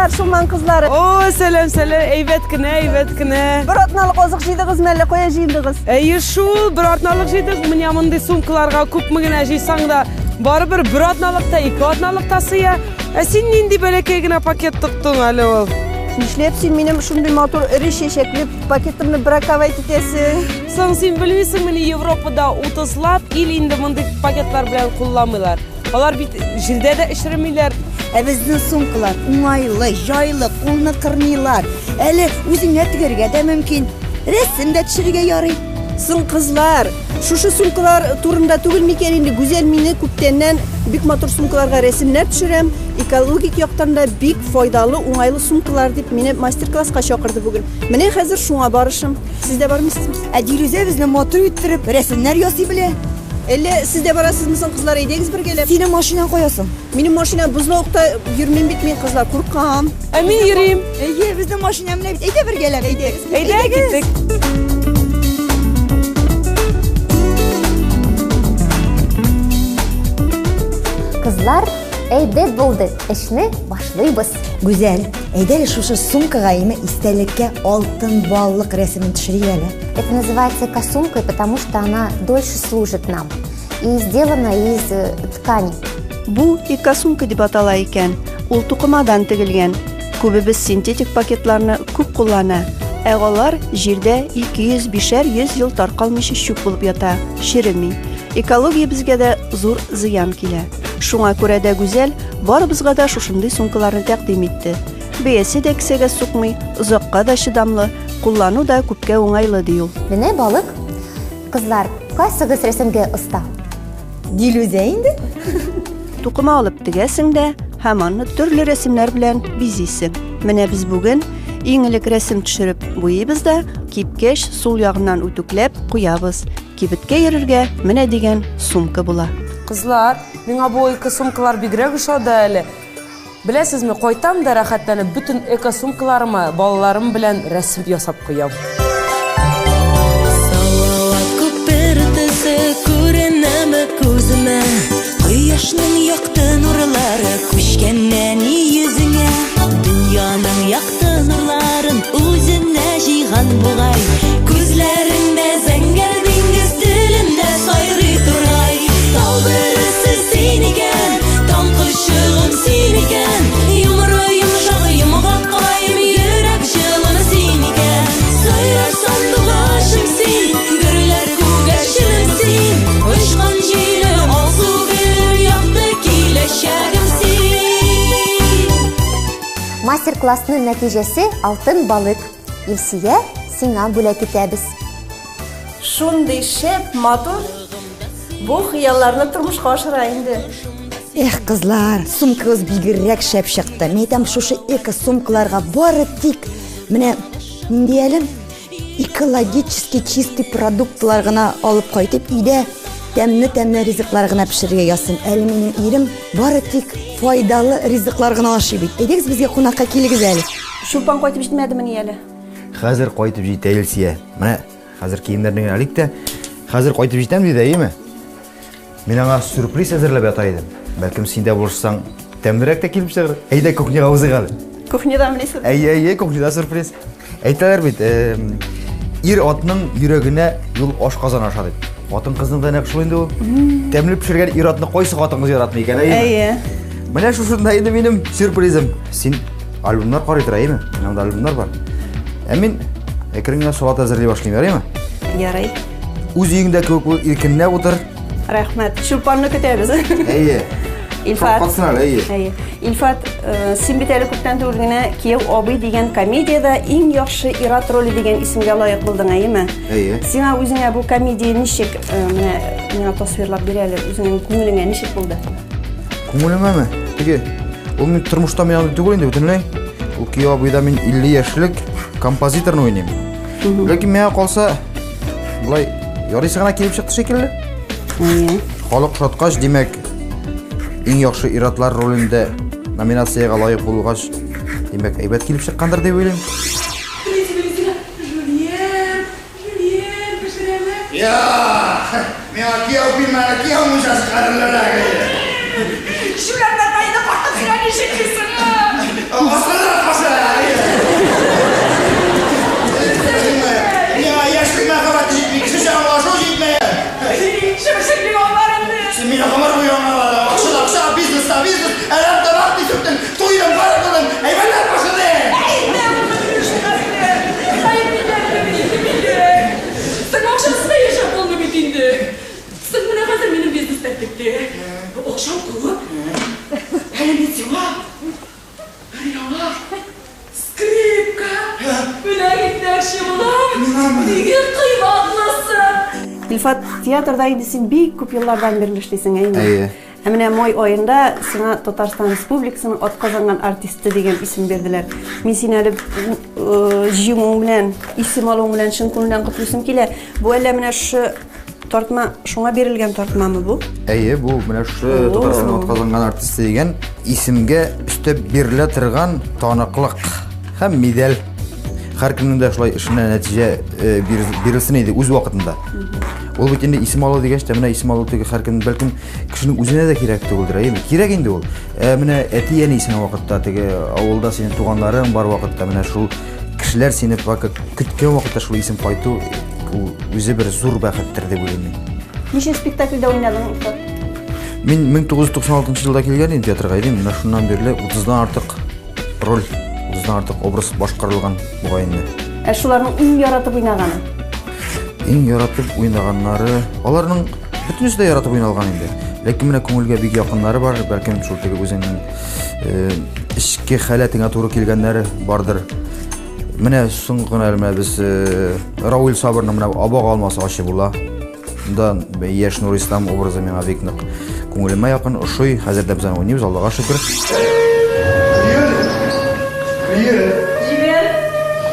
kızlar, Şuman kızları. Oo, selam selam. Evet kine. Bir atnalık ozuk jıydığız, melle koya jıydığız. Şu bir atnalık jıydık. Mın yamındı sumkalarga kup mıgına jıysan da baribir bir atnalıkta, iki atnalıktası ya. Sen nindi bölekegine paket tıktın hali ol. Nişlep sen benim şunday motor iri şeşekli paketimni bırakavay tütesin. Sen bilmiyorsun beni Avrupa'da 30'lap il indi mındık paketler bilen kullanmıyorlar. Onlar bir jilde de işirmiler. Bizning sumkalar umaylı, jaylı, qo'lni qirmaylar. Eli o'zingga tigirga de mümkün. Resimde tushirga yaraydi. Sın kızlar, şu sumkalar turunda tugul miken indi güzel mini kuptenden büyük motor sumkalarga resimler düşürem. Ekologik yoqdan da büyük faydalı, umaylı sumkalar dip meni master-klassga chaqirdi bugün. Mene hazır şuna barışım. Siz de barmısınız? Diruze bizni motor yuttirib, resimler yasay bile. Elle siz de barasız mısın kızlar? Eydegiz bir gelip. Seni maşina koyasın. Benim maşina buzluqta yürümem bitmeyin kızlar, kurqam. Emin yürüyeyim. Bizni maşina bilan eyde bir gelip, Eyde gittik. Kızlar, eyde buldu. İşini başlayız. Güzel. Eyde şu sumkaga ime istelikке altın ballık resmini düşürüyelim. Это называется косумкой, потому что она дольше служит нам. И сделана из ткани. Bu ekosumka deb atala ekan. Ул to'qimadan tigilgan. Ko'bimiz sintetik paketlarni ko'p kullana. Ağalar жерде 200-500 yıl tarqalmishi shuk bo'lib yota, shirinmi. Ekologiya bizga da zo'r ziyon kela. Shunga ko'ra da go'zal, baribizga da shunday sumkalarni taqdim etdi. Beyesi de kisega so'qmay, uzoqqa da shidamli, qo'llanu da ko'pga o'ng'ayli deyil. Mene balık. Kızlar, qaysıgız resimge usta? Diluze indi. To'qima olib tigasin da hamonni turli rasmlar bilan bezaysan. Mana biz bugun eng ilk rasm tushirib bo'yaymiz da kipkash sol yog'idan o'tuklab qo'yamiz. Kibitga yerirga mana degan sumka bo'la. Kızlar, bana bu eko sumkalar bigrek uşadı öyle. Bilesizmi, koytam da rahatlanıp bütün eko sumkalarımı balalarım bilen resim yasap koyam. Salavat ko'pirtisi ko'rinami ko'zima, quyoshning yoqti nurlari ko'chgandan yuzingga, dunyoning yoqti nurlarin o'zingga jiygan bo'g'ay, ko'zlaringda zangar dengiz dilimda sayri turay, tog' birisi sen ekan, tong qushig'im sen ekan, yumru yumshoq yumg'oq qoyim yurak jilini sen ekan, sayrar sanduqashim sen, gurlar ko'gashim sen, ushqon jilim osu bir yoqda kelashagim sen. Мастер-классның нәтижесі алтын балык. Илсия, сиңа бүләк итәбез. Шундай шәп motor bu xiyallarni turmushga oshira endi. Kızlar, sumkagız bigirrek şep çıktı. Meydem şu eko sumkalarga barı tik. Mine diyelim ekologически чистый продуктlarına alıp koyup ide temli riziklarına pişirge yazsın. Elminin irim barı tik faydalı riziklarına aşıyıp. Edegiz bizge konakka keligiz eli. Şulpan koyup işitmedi mi niyeli? Hazır koyup jeyt Elsiye. Mana hazır kiyimlerini alik de hazır koyup jeytem dedi, iyi mi? Men anga sürpriz hazırlap ataydım. Belkim sen de bulursan temdirek de kelip çıkar. Eyde kухняга узыгалы. Kухняda mı neyse? Ey, kухняда sürpriz. Eytalar bit, ir atının yüreğine yol aşqazan aşadı. Atın kızının da ne kışıl indi o? Temli pişirgen ir atını koysa atınız yaratma eken, Ey. Mana şuşunda indi benim sürprizim. Sen albümler qaraytır, iyi mi? Menimde albümler var. Emin, ekranına solat hazırlay başlayayım, iyi mi? Yaray. Uz uyingda ko'p erkinlab o'tir. Rahmat. Şulpanni kötəbiz. Ey. İlfat. Qatnal, ey. İlfat, sen biteli ko'pdan turgina Kiyev obi degan komediyada eng yaxshi irat roli degan ismga loyiq bo'lding, aymi? Ey. Sen o'zingga bu komediya nishik menga tasvirlab beraylik, o'zingning ko'nglingga nishik bo'ldi? Ko'nglimmi? Peki, o men turmushda men yanımda tugul endi butunlay. O Kiyev obida men 50 yoshlik kompozitorni o'ynayman. Lekin menga qolsa, bulay yorisiga kelib chiqdi shekilli. Xalq shodqash demak, eng yaxshi iratlar rolinde nominatsiyaga loyiq bo'lgach, demak, aybat kelib chiqqandir deb o'ylayman. Ya, men Kiyev bilmani Kiyev mushas qadrlanar. Shulardan mayda qo'rqib yurgan eshiklisin. Osmonlar Өзі сәттікте. Оқшам көп. Әлемесі ма? Яңа. Скрипка. Біләгіндерші болам. Неге қиматлысы? Илфат, театрда инде син бик күп еллардан бирле эшлисең, әйе. Менә май аенда сиңа Татарстан Республикасының атказанган артисты дигән исем бирделәр. Мин сине әле җиңүң белән, исем алуың белән чын күңелдән котлыйсым килә. Бу әллә менә шу тартма шуңа бирелгән тартмамы бу? Әйе, бу менә шу Татарстан атказанган артисты дигән исемгә өстәп бирелә торган таныклык һәм медаль. Һәр кемнең дә шулай эшенә нәтиҗә бирелсен иде үз вакытында. Ул бит инде исем алу дигәч тә менә исем алу теге һәр кем бәлкем кешенең үзенә дә кирәк түгелдер, әйеме? Кирәк инде ул. Менә әти-әни сине вакытта теге авылда синең туганнарың бар вакытта менә шул кешеләр сине көткән вакытта шул исем кайту ул үзе бер зур бәхеттер дип уйлыйм. Ничә спектакльдә уйнадың? Мин 1996 елда килгән идем театрга, идем. Менә шуннан бирле 30дан артык роль, 30дан артык образ башкарылган бугай инде. Шуларның иң яратып уйнаганы? Иң яратып уйнаганнары, аларның бөтенесе дә яратып уйналган инде. Ләкин менә күңелгә бик якыннары бар, бәлкем шул теге үзенең эчке халәтеңә туры килгәннәре бардыр. Менә соңгы гына менә без Равил Сабырның менә Абага алмасы ачы була. Монда яшь Нур Ислам образы миңа бик нык күңелемә якын. Ошый хәзер дә без аны уйныйбыз, Аллага шөкер.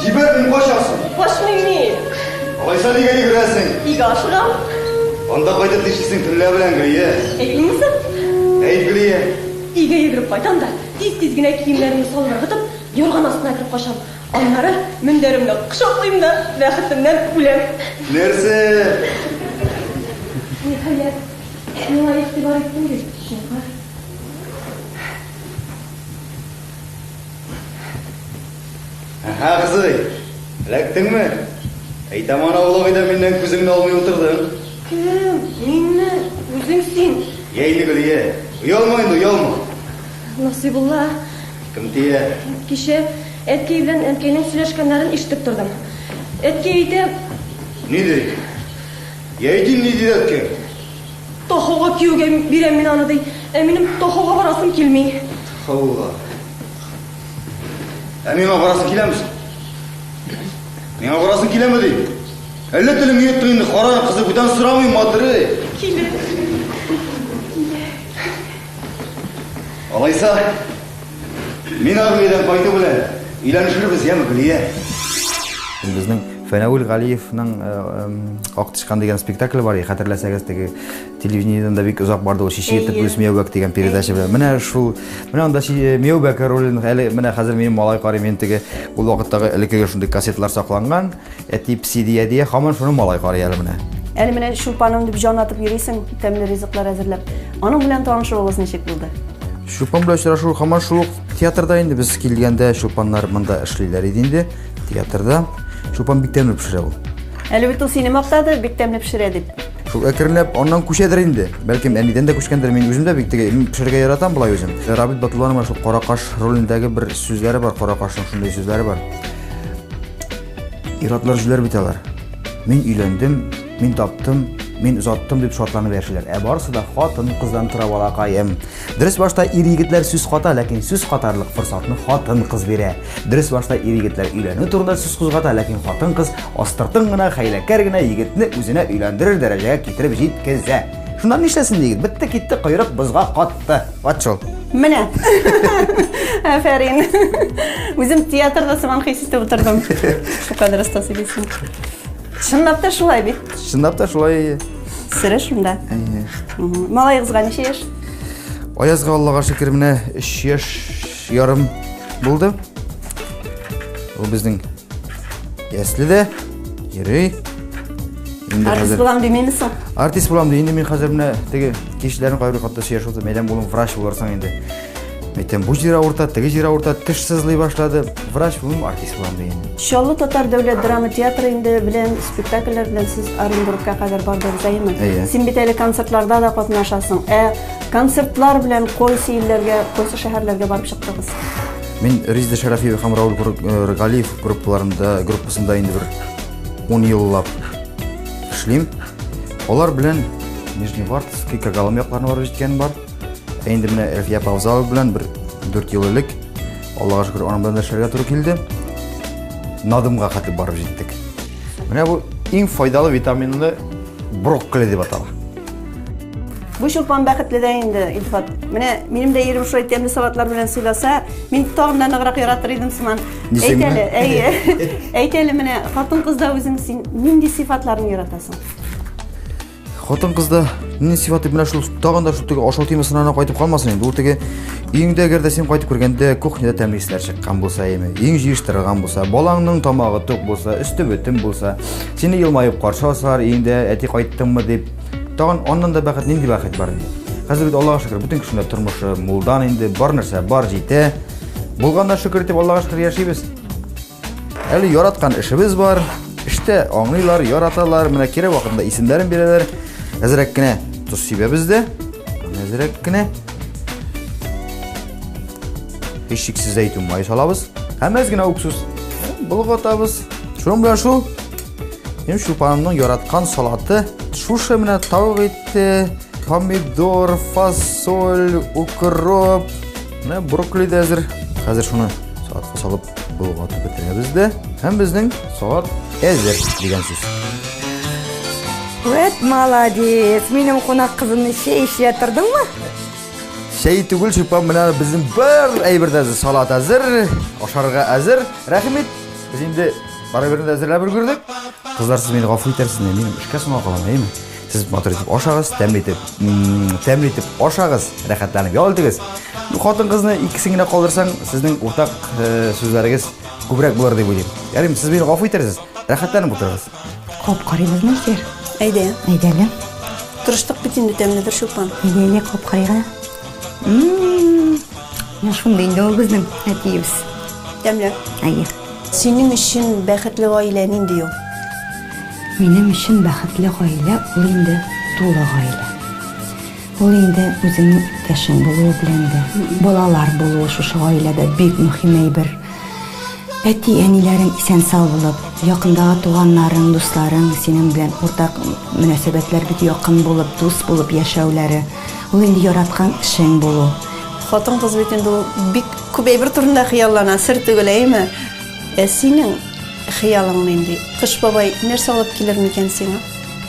Җибәр мин качасың. Башмыйм мин. Алайса нигә йөгерәсең? Иге ашыгам. Анда кайтып тишисең төнлә белән Гөлия. Әйтмисең? Әйт Гөлия. Иге йөгереп кайтам да, тиз-тиз генә киемнәремне салып ыргытып, юрган астына кирип качам. Аннары мендәремне кочаклыйм да, бәхетемнән үләм. Нәрсә? Ниһаять, миңа игътибар иттең. Ха, кызый. Эләктеңме? Әйтәм ана улыгыда миннән күзеңне алмый утырдың. Кем? Минне? Үзең син. Яйны Гөлия. Уялма инде, уялма. Насыйбулла. Кем тия? Кичә әткәй белән әнкәйнең сөйләшкәннәрен ишетеп тордым. Әткәй әйтә, Ни ди? Яйдин ни ди әткәй? Тохога кияүгә бирәм мин аны ди. Ә минем Тохога барасым килми. Хаула. Миңа барасың киләме? Миңа барасың киләме ди? Әллә телең йөттең инде, кара кызы бүтән сорамыйм матыры. Килә. Алайса, мин Армиядән кайту белән өйләнешербез, яме Гөлия? Безнең Фәнәүл Галиевның Ак тышкан дигән спектакль бар, хәтерләсәгез, теге телевидениедән да бик озак барды ул Шишиетов плюс Мияубәк дигән передача белән. Менә шул, менә анда Мияубәк ролен әле менә хәзер минем малай карый, мен теге ул вакыттагы элеккеге шундый кассеталар сакланган, әти псидия дия, һаман шуны малай карый әле менә. Әле менә Шулпаным дип җан атып йөрисең, тәмле ризыклар әзерләп. Аның белән танышуыгыз ничек булды? Шулпан белән очрашу һаман шул театрда инде без килгәндә Шулпаннар монда эшлиләр иде инде театрда. Шулпан бик тәмле пешерә ул. Әле бит ул сине мактады, бик тәмле пешерә дип. Шул әкренләп аннан күчәдер инде. Бәлкем әнидән дә күчкәндер, мин үзем дә бик теге пешерергә яратам булай үзем. Рабит Батулланың шул Каракаш ролендәге бер сүзләре бар, Каракашның шундый сүзләре бар. Иратлар җүләр бит алар. Мин өйләндем, мин таптым, мин узаттым дип шатланып яшиләр. Барысы да хатын кыздан тора балакаем. Дөрес башта ир-егетләр сүз ката, ләкин сүз катарлык форсатны хатын кыз бирә. Дөрес башта ир-егетләр өйләнү турында сүз кузгата, ләкин хатын кыз астыртын гына, хәйләкәр генә егетне үзенә өйләндерер дәрәҗәгә китереп җиткезә. Шуннан нишләсен егет? Битте китте, койрык бызга катты. Вот шул. Менә. Афәрин. Үзем театрда сыман хис итеп утырдым. Шукадыр остасы бисен. Чынлап та шулай бит. Чынлап та шулай. Сире шунда. Малай кызга ничә яшь? Аязга Аллага шөкер менә 3 яшь ярым булды. Ул безнең яслидә йөри. Артист булам димәймисең? Артист булам ди. Инде мин хәзер менә теге кишләрне кайры катта сөйләшәм. Мәйдан булам, врач булырсың инде. Мәйтәм бу җир авырта, теге җир авырта, теш сызлый башлады. Врач булам, артист булам ди. Чаллы Татар дәүләт драма театры инде белән спектакльләр белән сез Оренбургка кадәр бардыгыз, әйеме? Син бит әле концертларда да катнашасың. Концертлар белән кайсы илләргә, кайсы шәһәрләргә барып чыктыгыз? Мин Резидә Шарафиева һәм Равил Галиев группасында инде бер 10 еллап эшлим. Алар белән Нижневартовский, Кагалым якларына барып җиткән бар. Инде менә Әлфия Павзал белән бер 4 ел элек Аллага шөкер аның белән эшләргә туры килде. Надымга хәтле барып җиттек. Менә бу иң файдалы витаминлы брокколи дип атала. Бу Чулпан бәхетле дә инде, Илфат. Менә минем дә ирем шулай тәмле саватлар белән сөйләсә, мин тагын да ныграк яратыр идем сыман. Әйт әле, әйт әле менә хатын-кызда үзең син нинди сыйфатларны яратасың? Хатын-кызда нинди сыйфаты менә шул тагын да шул теге ашау темасына кайтып калмасын инде. Ул теге өеңдә әгәр дә син кайтып кергәндә кухняда тәмле исләр чыккан булса, еме, өң җыештырган булса, балаңның тамагы тук булса, өсте бөтен булса, сине елмаеп каршы алсалар, өеңдә әти кайттыңмы дип, тагын аннан да бәхет нинди бәхет бар инде. Хәзер бит Аллага шөкер, бүтән кешенең тормышы мулдан инде бар нәрсә бар җитә. Булганнан шөкер итеп Аллага шөкер яшибез. Әле яраткан эшебез бар. Эштә аңлыйлар, яраталар, менә кирәк вакытында исемнәрен бирәләр. Әзрәк кенә туз сибәбез дә. Әзрәк кенә һичшиксез әйтү май салабыз. Һәм әз генә уксус булгатабыз. Шуның белән шул Чулпанның яраткан салаты шушы менә тавык ите, помидор, фасоль, укроп, менә брокколи дә әзер. Хәзер шуны салатка салып булгатып бетерәбез дә. Һәм безнең салат әзер дигән сүз. Вот молодец. Минем кунак кызымны чәй эчә тордыңмы? Чәй түгел, Чулпан, менә безнең бер әйбер дә салат әзер, ашарга әзер. Рәхмәт. Без инде барыбер дә әзерләп өлгердек. Кызлар, сез мине гафу итәрсез, мин эшкә суна калам, әйме? Сез матур итеп ашагыз, тәмле итеп ашагыз, рәхәтләнеп ял итегез. Хатын-кызны икесен генә калдырсаң, сезнең уртак сүзләрегез күбрәк булыр дип уйлыйм. Ярым, сез мине гафу итәрсез, рәхәтләнеп утырыгыз. Капкарыйбызмы сер? Әйдә. Әйдәле. Тырыштык бит инде тәмледер Чулпан. Әйдәле капкарыйга. Я шунда инде ул безнең әтиебез. Тәмле. Әйе. Синең өчен бәхетле гаилә нинди ул? Минем өчен бәхетле гаилә ул инде тулы гаилә. Ул инде үзеңнең иптәшең булуы белән дә, балалар булуы шушы гаиләдә бик мөһим әйбер. Әти-әниләрең исән сау булып, якындагы туганнарың, дусларың синең белән уртак мөнәсәбәтләр бик якын булып, дус булып яшәүләре. Ул инде яраткан кешең булу. Хатын-кыз бит инде ул бик күп әйбер турында хыяллана, сер түгел, әйме? Синең хыялың нинди? Кыш бабай нәрсә алып килер микән сиңа?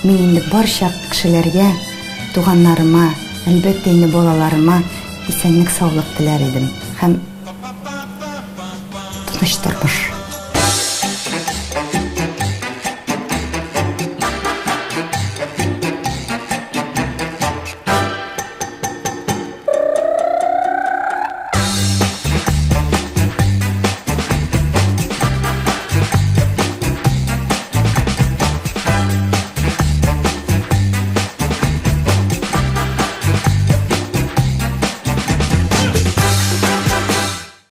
Мин инде барча кешеләргә, туганнарыма, әлбәттә инде балаларыма исәнлек, саулык теләр идем. Һәм тыныч тормыш.